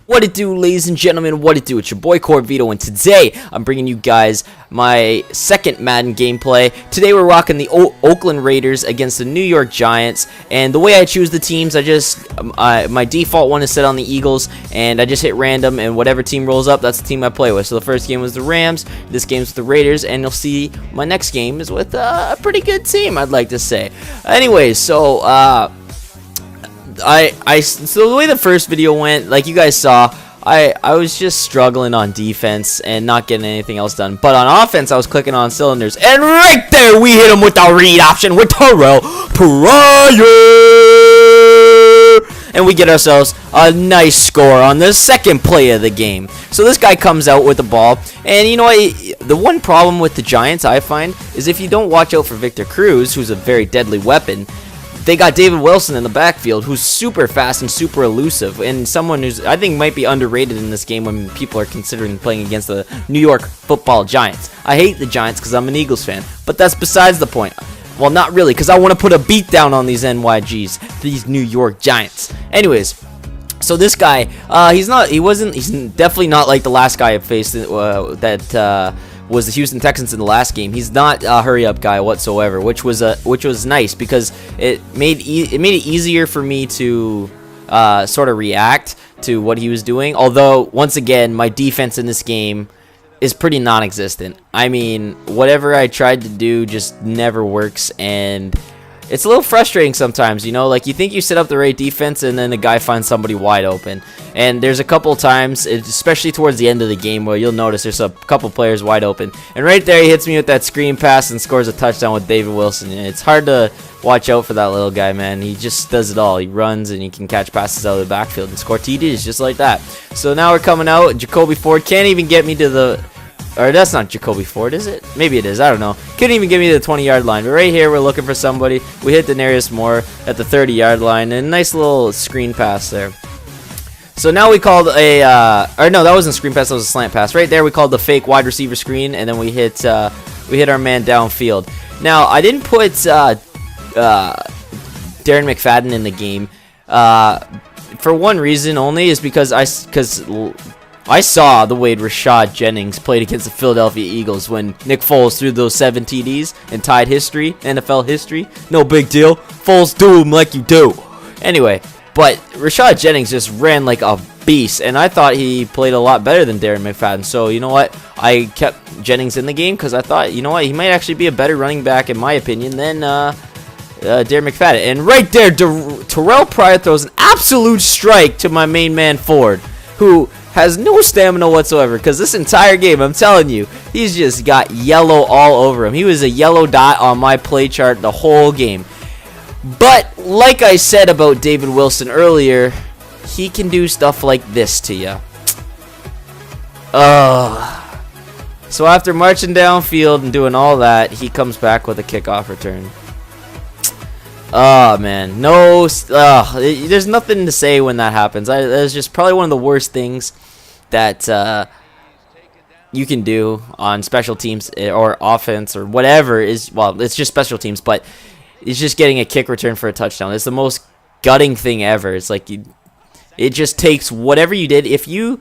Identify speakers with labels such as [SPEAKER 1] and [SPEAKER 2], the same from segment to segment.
[SPEAKER 1] What it do, ladies and gentlemen, what it do? It's your boy Corvito, and today I'm bringing you guys my second Madden gameplay. Today we're rocking the Oakland Raiders against the New York Giants, and the way I choose the teams, my default one is set on the Eagles, and I just hit random, and whatever team rolls up, that's the team I play with. So the first game was the Rams, this game's with the Raiders, and you'll see my next game is with a pretty good team, I'd like to say. Anyways, so so the way the first video went, like you guys saw, I was just struggling on defense and not getting anything else done. But on offense, I was clicking on cylinders. And right there, we hit him with the read option with Terrell Pryor. And we get ourselves a nice score on the second play of the game. So this guy comes out with the ball. And you know what? The one problem with the Giants, I find, is if you don't watch out for Victor Cruz, who's a very deadly weapon, they got David Wilson in the backfield, who's super fast and super elusive, and someone who's, I think, might be underrated in this game when people are considering playing against the New York Football Giants. I hate the Giants because I'm an Eagles fan, but that's besides the point. Well, not really, because I want to put a beat down on these NYGs, these New York Giants. Anyways, so this guy, he's definitely not like the last guy I faced was the Houston Texans in the last game. He's not a hurry up guy whatsoever, which was nice because it made it easier for me to sort of react to what he was doing. Although once again, my defense in this game is pretty non-existent. I mean, whatever I tried to do just never works, and it's a little frustrating sometimes, you know, like you think you set up the right defense and then the guy finds somebody wide open. And there's a couple times, especially towards the end of the game, where you'll notice there's a couple players wide open. And right there, he hits me with that screen pass and scores a touchdown with David Wilson. And it's hard to watch out for that little guy, man. He just does it all. He runs and he can catch passes out of the backfield and score TDs just like that. So now we're coming out. Jacoby Ford can't even get me to the... Or that's not Jacoby Ford, is it? Maybe it is. I don't know. Couldn't even get me to the 20-yard line. But right here, we're looking for somebody. We hit Denarius Moore at the 30-yard line. And a nice little screen pass there. So now we called a... or no, that wasn't a screen pass. That was a slant pass. Right there, we called the fake wide receiver screen. And then we hit our man downfield. Now, I didn't put Darren McFadden in the game. For one reason only, is because I saw the way Rashad Jennings played against the Philadelphia Eagles when Nick Foles threw those 7 TDs and tied history, NFL history. No big deal. Foles do him like you do. Anyway, but Rashad Jennings just ran like a beast, and I thought he played a lot better than Darren McFadden. So, you know what? I kept Jennings in the game because I thought, you know what? He might actually be a better running back, in my opinion, than Darren McFadden. And right there, Terrell Pryor throws an absolute strike to my main man Ford, who has no stamina whatsoever, because this entire game, I'm telling you, he's just got yellow all over him. He was a yellow dot on my play chart the whole game. But like I said about David Wilson earlier, he can do stuff like this to you. So after marching downfield and doing all that, he comes back with a kickoff return. Oh man, no, there's nothing to say when that happens. That's just probably one of the worst things that you can do on special teams or offense or whatever is. Well, it's just special teams, but it's just getting a kick return for a touchdown. It's the most gutting thing ever. It's like it just takes whatever you did. If you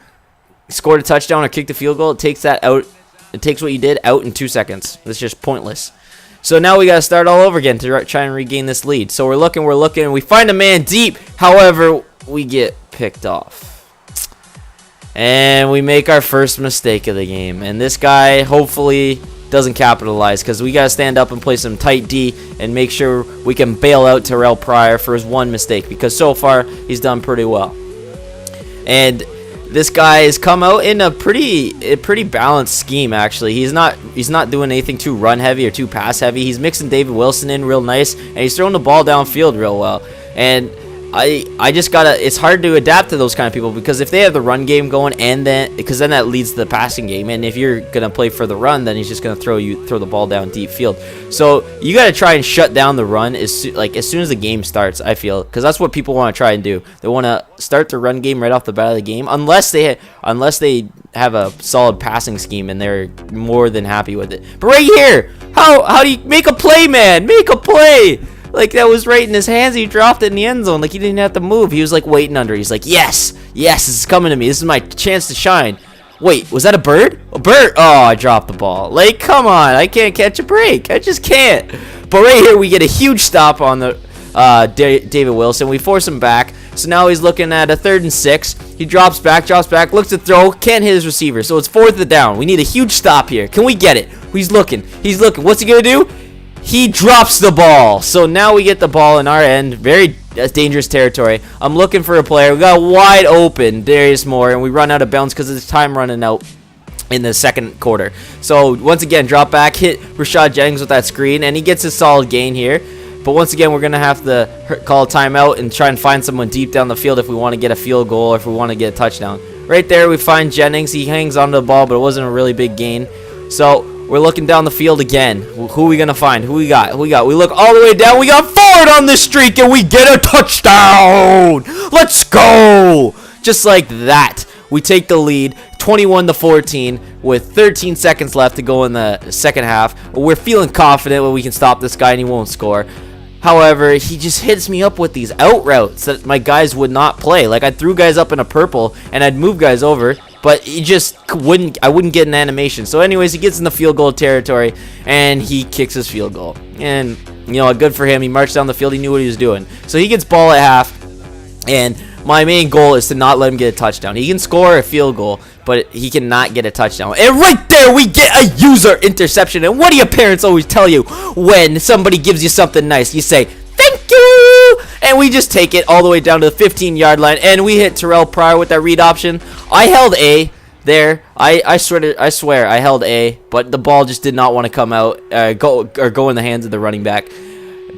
[SPEAKER 1] scored a touchdown or kicked a field goal, it takes that out. It takes what you did out in 2 seconds. It's just pointless. So now we got to start all over again to try and regain this lead. So we're looking, and we find a man deep. However, we get picked off. And we make our first mistake of the game. And this guy hopefully doesn't capitalize, because we got to stand up and play some tight D and make sure we can bail out Terrell Pryor for his one mistake, because so far he's done pretty well. And this guy has come out in a pretty balanced scheme, actually. He's not doing anything too run heavy or too pass heavy. He's mixing David Wilson in real nice, and he's throwing the ball downfield real well. And I just gotta. It's hard to adapt to those kind of people, because if they have the run game going, because then that leads to the passing game. And if you're gonna play for the run, then he's just gonna throw the ball down deep field. So you gotta try and shut down the run as soon as the game starts. I feel, because that's what people want to try and do. They want to start the run game right off the bat of the game, unless they have a solid passing scheme and they're more than happy with it. But right here, how do you make a play, man? Make a play. Like, that was right in his hands. He dropped it in the end zone. Like, he didn't have to move. He was, like, waiting under. He's like, yes, yes, this is coming to me. This is my chance to shine. Wait, was that a bird? A bird? Oh, I dropped the ball. Like, come on. I can't catch a break. I just can't. But right here, we get a huge stop on the David Wilson. We force him back. So now he's looking at a 3rd and 6. He drops back, looks to throw, can't hit his receiver. So it's 4th and down. We need a huge stop here. Can we get it? He's looking. What's he going to do? He drops the ball. So now we get the ball in our end. Very dangerous territory. I'm looking for a player. We got wide open Darius Moore, and we run out of bounds because of the time running out in the second quarter. So once again, drop back, hit Rashad Jennings with that screen, and he gets a solid gain here. But once again, we're going to have to call a timeout and try and find someone deep down the field if we want to get a field goal or if we want to get a touchdown. Right there, we find Jennings. He hangs onto the ball, but it wasn't a really big gain. So we're looking down the field again. Who are we going to find? Who we got? We look all the way down. We got Ford on the streak, and we get a touchdown. Let's go. Just like that, we take the lead. 21-14 with 13 seconds left to go in the second half. We're feeling confident that we can stop this guy and he won't score. However, he just hits me up with these out routes that my guys would not play. Like, I threw guys up in a purple and I'd move guys over, but he just wouldn't. I wouldn't get an animation. So anyways, he gets in the field goal territory and he kicks his field goal. And you know, good for him. He marched down the field. He knew what he was doing. So he gets ball at half, and my main goal is to not let him get a touchdown. He can score a field goal, but he cannot get a touchdown. And right there, we get a user interception. And what do your parents always tell you when somebody gives you something nice? You say, thank you! And we just take it all the way down to the 15-yard line, and we hit Terrell Pryor with that read option. I held A there. I swear I held A, but the ball just did not want to come out, go in the hands of the running back.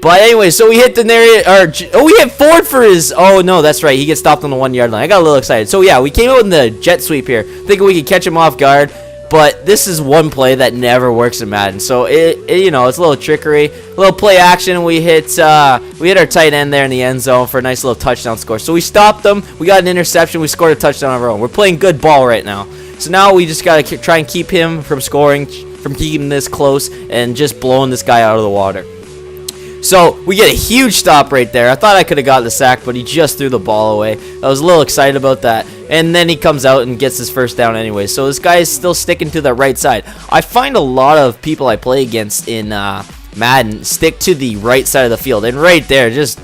[SPEAKER 1] But anyway, so we hit the we hit Ford for his. Oh no, that's right. He gets stopped on the 1-yard line. I got a little excited. So yeah, we came out in the jet sweep here, thinking we could catch him off guard. But this is one play that never works in Madden. So you know, it's a little trickery, a little play action. We hit our tight end there in the end zone for a nice little touchdown score. So we stopped them. We got an interception. We scored a touchdown of our own. We're playing good ball right now. So now we just gotta try and keep him from scoring, from keeping this close, and just blowing this guy out of the water. So we get a huge stop right there. I thought I could have got the sack, but he just threw the ball away. I was a little excited about that. And then he comes out and gets his first down anyway. So this guy is still sticking to the right side. I find a lot of people I play against in Madden stick to the right side of the field. And right there, just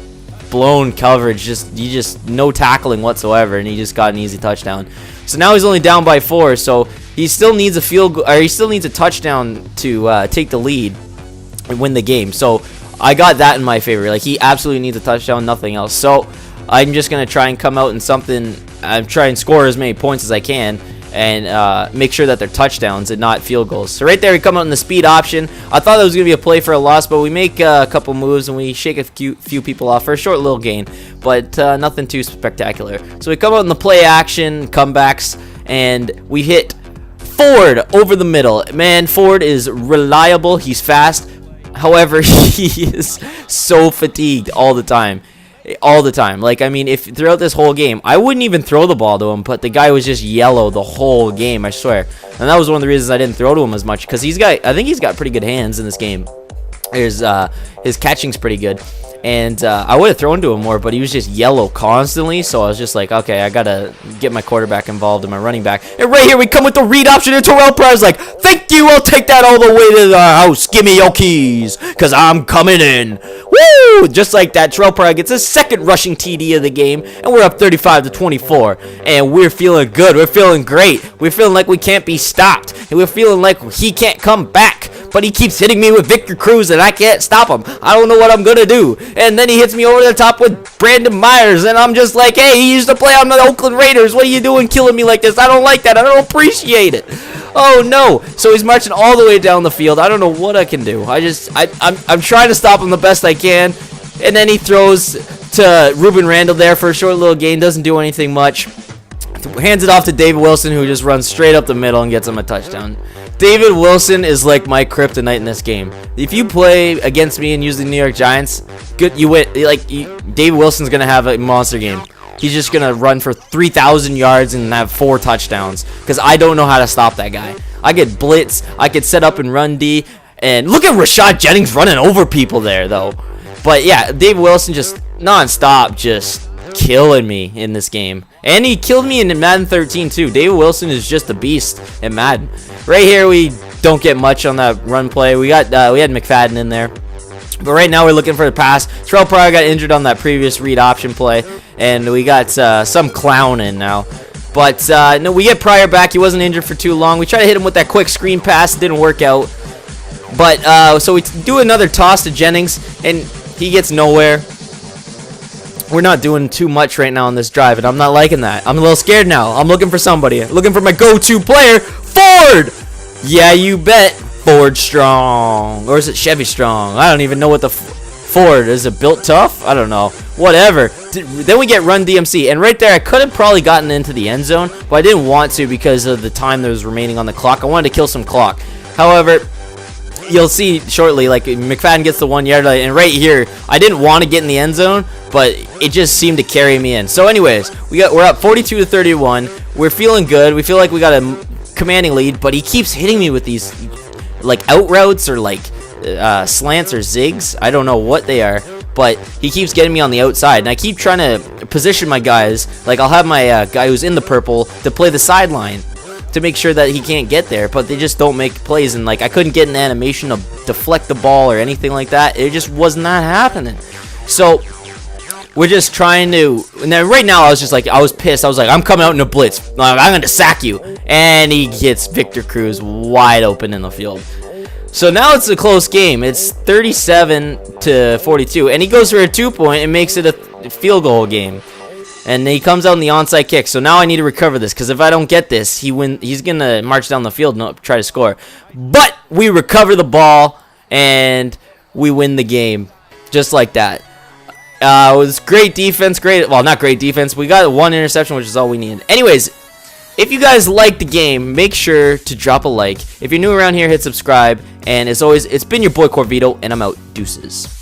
[SPEAKER 1] blown coverage. Just no tackling whatsoever, and he just got an easy touchdown. So now he's only down by 4. So he still needs a field goal, or he still needs a touchdown to take the lead and win the game. So I got that in my favor. Like, he absolutely needs a touchdown, nothing else. So I'm just going to try and come out in something. I'm trying and score as many points as I can and make sure that they're touchdowns and not field goals. So right there, we come out in the speed option. I thought that was going to be a play for a loss, but we make a couple moves and we shake a few people off for a short little gain, but nothing too spectacular. So we come out in the play action, comebacks, and we hit Ford over the middle. Man, Ford is reliable. He's fast. However, he is so fatigued all the time. Like, I mean, if throughout this whole game, I wouldn't even throw the ball to him, but the guy was just yellow the whole game, I swear. And that was one of the reasons I didn't throw to him as much, because I think he's got pretty good hands in this game. His catching's pretty good. And I would have thrown to him more, but he was just yellow constantly. So I was just like, okay, I got to get my quarterback involved and my running back. And right here, we come with the read option. And Terrell Pryor's like, thank you. I'll take that all the way to the house. Give me your keys, because I'm coming in. Woo! Just like that, Terrell Pryor gets his second rushing TD of the game. And we're up 35-24. And we're feeling good. We're feeling great. We're feeling like we can't be stopped. And we're feeling like he can't come back. But he keeps hitting me with Victor Cruz, and I can't stop him. I don't know what I'm going to do. And then he hits me over the top with Brandon Myers, and I'm just like, hey, he used to play on the Oakland Raiders. What are you doing killing me like this? I don't like that. I don't appreciate it. Oh, no. So he's marching all the way down the field. I don't know what I can do. I'm trying to stop him the best I can. And then he throws to Ruben Randall there for a short little gain. Doesn't do anything much. Hands it off to David Wilson, who just runs straight up the middle and gets him a touchdown. David Wilson is like my kryptonite in this game. If you play against me and use the New York Giants, you win. David Wilson's gonna have a monster game. He's just gonna run for 3,000 yards and have 4 touchdowns, because I don't know how to stop that guy. I get blitz. I could set up and run D. And look at Rashad Jennings running over people there, though. But yeah, Dave Wilson just non-stop just killing me in this game. And he killed me in Madden 13 too. Dave Wilson is just a beast in Madden. Right here, we don't get much on that run play. We had McFadden in there. But right now we're looking for the pass. Terrell Pryor got injured on that previous read option play, and we got some clown in now. But no, we get Pryor back. He wasn't injured for too long. We try to hit him with that quick screen pass. It didn't work out. But so we do another toss to Jennings, and he gets nowhere. We're not doing too much right now on this drive, and I'm not liking that. I'm a little scared now. I'm looking for somebody. Looking for my go-to player, Ford. Yeah, you bet. Ford Strong, or is it Chevy Strong? I don't even know what the Ford is. It built tough? I don't know. Whatever. Then we get Run DMC, and right there I could have probably gotten into the end zone, but I didn't want to because of the time that was remaining on the clock. I wanted to kill some clock. However, you'll see shortly, like McFadden gets the 1 yard line, and right here I didn't want to get in the end zone, but it just seemed to carry me in. So anyways, we're up 42-31. We're feeling good. We feel like we got a commanding lead, but he keeps hitting me with these like out routes or like slants or zigs. I don't know what they are, but he keeps getting me on the outside, and I keep trying to position my guys. Like I'll have my guy who's in the purple to play the sideline to make sure that he can't get there, but they just don't make plays. And like I couldn't get an animation to deflect the ball or anything like that. It just was not happening. So we're just trying to, and then right now I was pissed. I was like, I'm coming out in a blitz. I'm going to sack you. And he gets Victor Cruz wide open in the field. So now it's a close game. It's 37-42. And he goes for a 2-point and makes it a field goal game. And he comes out in the onside kick. So now I need to recover this, because if I don't get this, he's going to march down the field and try to score. But we recover the ball and we win the game. Just like that. It was great defense, not great defense. We got one interception, which is all we needed. Anyways, if you guys like the game, make sure to drop a like. If you're new around here, hit subscribe. And as always, it's been your boy Corvito, and I'm out. Deuces.